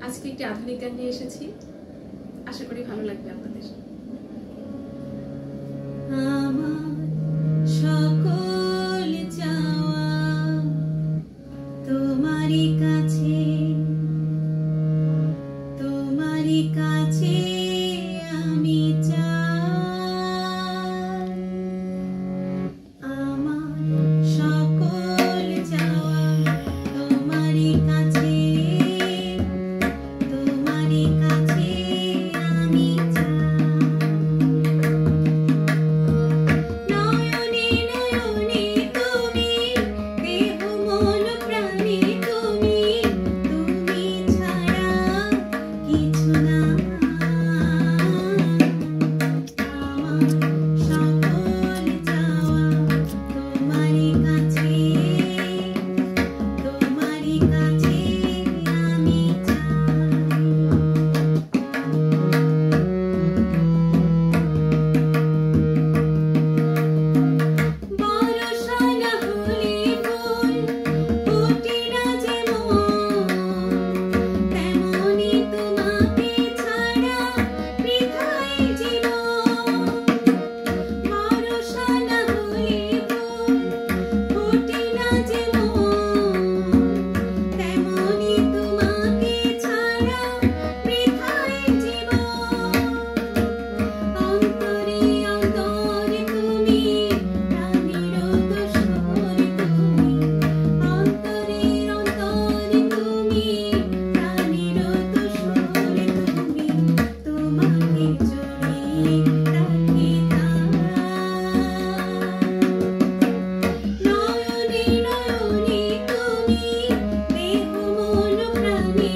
আজকে একটি আধুনিক গান নিয়ে এসেছি, আশা করি ভালো লাগবে আপনাদের। আমার সকল চাওয়া তোমারই কাছে, তোমারই কাছে আমি চাই। আমার সকল চাওয়া তোমারই কাছে, তোমারই কাছে আমি চাই। নয়নে নয়নে তুমি, দেহ মন প্রাণে তুমি, তুমি ছাড়া কিছু না। আমার সকল চাওয়া তোমারই কাছে, তোমারই কাছে আমি বরষা না হলে ফুল ফোটে না যেমন, তেমনি তোমাকে ছাড়া বৃথাই জীবন। বরষা না হলে ফুল ফোটে না যেমন, তেমনি তোমাকে ছাড়া বৃথাই জীবন। অন্তরে অন্তরে তুমি, প্রাণের দোসর তুমি, অন্তরে অন্তরে তুমি, প্রাণের দোসর তুমি, তোমাকে জড়িয়ে রাখি নয়নে নয়নে তুমি, দেহ মন প্রাণে